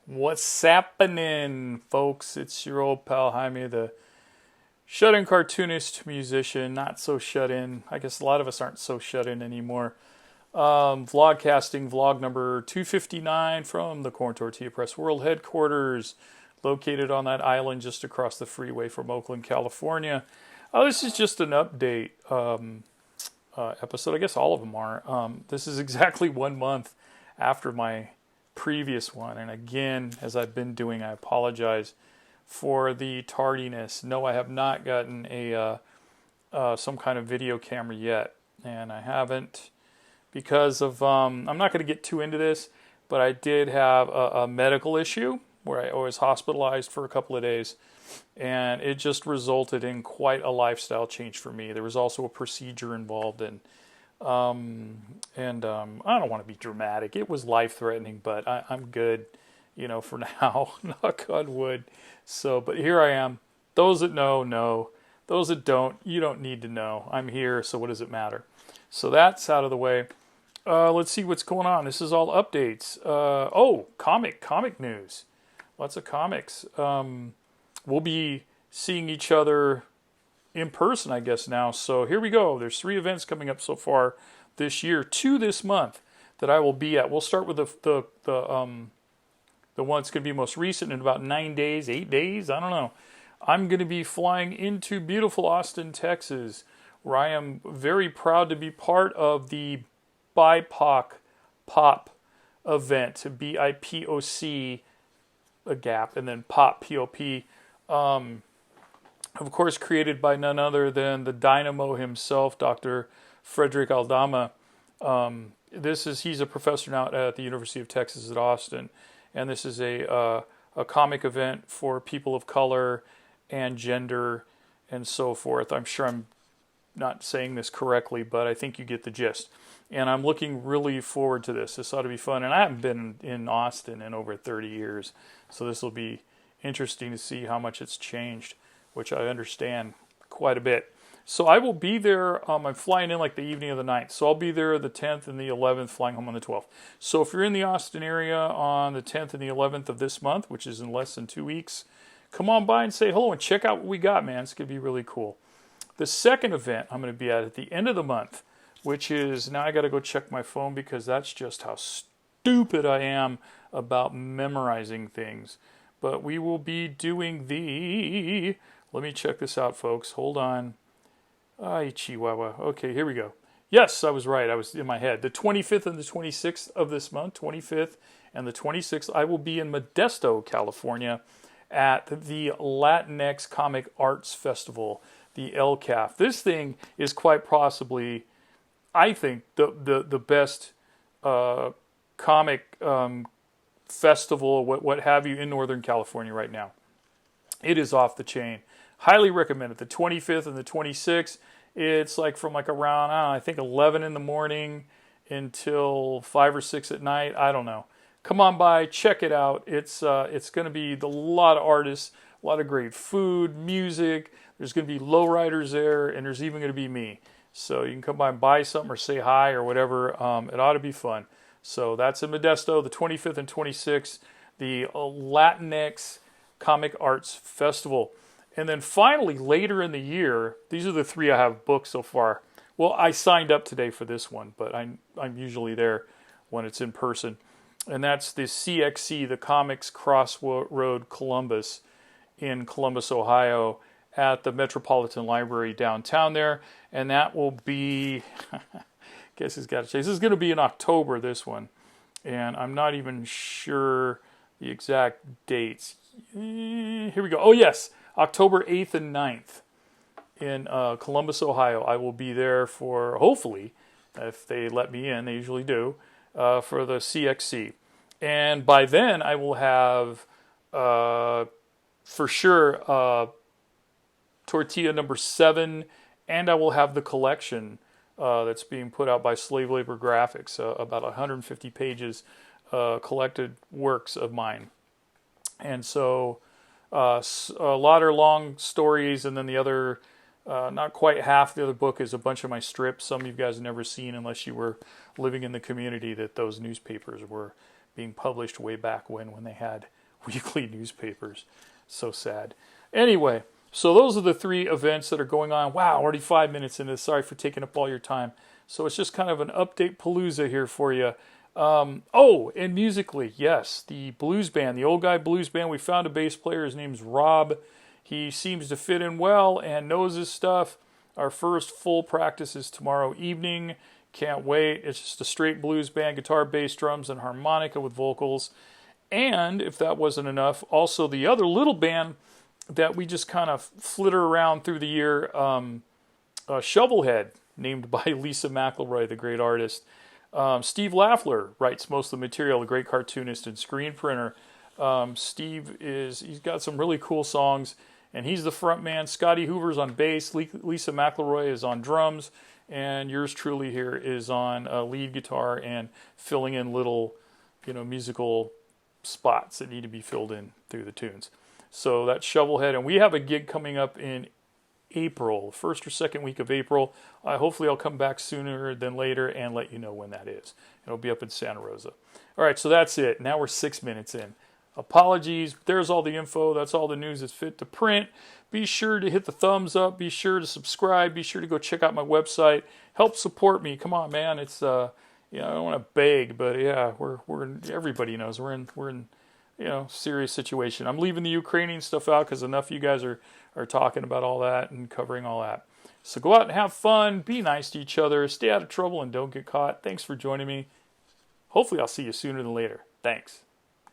What's happening, folks? It's your old pal Jaime, the shut-in cartoonist, musician, not so shut-in. I guess a lot of us aren't so shut-in anymore. Vlogcasting, vlog number 259 from the Corn Tortilla Press World Headquarters, located on that island just across the freeway from Oakland, California. This is just an update episode. I guess all of them are. This is exactly 1 month after my previous one. And again, as I've been doing, I apologize for the tardiness. No, I have not gotten a some kind of video camera yet. And I haven't because of, I'm not going to get too into this, but I did have a medical issue where I was hospitalized for a couple of days. And it just resulted in quite a lifestyle change for me. There was also a procedure involved, and I don't want to be dramatic. It was life-threatening, but I'm good, for now. Knock on wood. So, but here I am. Those that know, know. Those that don't, you don't need to know. I'm here, so what does it matter? So that's out of the way. Let's see what's going on. This is all updates. Comic news. Lots of comics. We'll be seeing each other in person, I guess, now. So here we go. There's 3 events coming up so far this year, 2 this month that I will be at. We'll start with the one that's going to be most recent in about 9 days, 8 days. I don't know. I'm going to be flying into beautiful Austin, Texas, where I am very proud to be part of the BIPOC Pop event, BIPOC, a gap, and then Pop, POP. Of course, created by none other than the dynamo himself, Dr. Frederick Aldama. He's a professor now at the University of Texas at Austin, and this is a comic event for people of color and gender and so forth. I'm sure I'm not saying this correctly, but I think you get the gist. And I'm looking really forward to this. This ought to be fun. And I haven't been in Austin in over 30 years, so this will be interesting to see how much it's changed, which I understand quite a bit. So I will be there. I'm flying in like the evening of the 9th. So I'll be there the 10th and the 11th, flying home on the 12th. So if you're in the Austin area on the 10th and the 11th of this month, which is in less than 2 weeks, come on by and say hello and check out what we got, man. It's going to be really cool. The second event I'm going to be at the end of the month, which is, now I got to go check my phone because that's just how stupid I am about memorizing things. But we will be doing let me check this out, folks. Hold on. Ay, Chihuahua. Okay, here we go. Yes, I was right. I was in my head. The 25th and the 26th of this month, 25th and the 26th, I will be in Modesto, California at the Latinx Comic Arts Festival, the LCAF. This thing is quite possibly, I think, the best comic festival, what have you, in Northern California right now. It is off the chain. Highly recommend it. The 25th and the 26th, it's like from like around, I think 11 in the morning until 5 or 6 at night. I don't know. Come on by, check it out. It's going to be a lot of artists, a lot of great food, music. There's going to be lowriders there, and there's even going to be me. So you can come by and buy something or say hi or whatever. It ought to be fun. So that's in Modesto, the 25th and 26th, the Latinx Comic Arts Festival. And then finally, later in the year, these are the 3 I have booked so far. Well, I signed up today for this one, but I'm usually there when it's in person. And that's the CXC, the Comics Crossroad Columbus, in Columbus, Ohio, at the Metropolitan Library downtown there. And that will be, guess it's got to change. This is going to be in October, this one. And I'm not even sure the exact dates. Here we go. Oh, yes. October 8th and 9th in Columbus, Ohio. I will be there for, hopefully, if they let me in, they usually do, for the CXC. And by then, I will have, for sure, Tortilla number 7, and I will have the collection that's being put out by Slave Labor Graphics, about 150 pages collected works of mine. And so a lot are long stories, and then the other, not quite half the other book is a bunch of my strips. Some of you guys have never seen unless you were living in the community that those newspapers were being published way back when they had weekly newspapers. So sad. Anyway, so those are the 3 events that are going on. Wow, already 5 minutes into this. Sorry for taking up all your time. So it's just kind of an update palooza here for you. Oh, and musically, yes, the blues band, the Old Guy Blues Band, we found a bass player. His name's Rob. He seems to fit in well and knows his stuff. Our first full practice is tomorrow evening. Can't wait. It's just a straight blues band, guitar, bass, drums, and harmonica with vocals. And if that wasn't enough, also the other little band that we just kind of flitter around through the year, Shovelhead, named by Lisa McElroy, the great artist. Steve Laffler writes most of the material, the great cartoonist and screen printer. He's got some really cool songs, and he's the front man. Scotty Hoover's on bass, Lisa McElroy is on drums, and yours truly here is on lead guitar and filling in little, musical spots that need to be filled in through the tunes. So that's Shovelhead, and we have a gig coming up in April, first or second week of April. Hopefully I'll come back sooner than later and let you know when that is. It'll be up in Santa Rosa. All right, so that's it. Now we're 6 minutes in. Apologies. There's all the info. That's all the news that's fit to print. Be sure to hit the thumbs up. Be sure to subscribe. Be sure to go check out my website. Help support me. Come on, man. It's I don't want to beg, but yeah, we're everybody knows we're in serious situation. I'm leaving the Ukrainian stuff out because enough of you guys are talking about all that and covering all that. So go out and have fun. Be nice to each other. Stay out of trouble and don't get caught. Thanks for joining me. Hopefully I'll see you sooner than later. Thanks.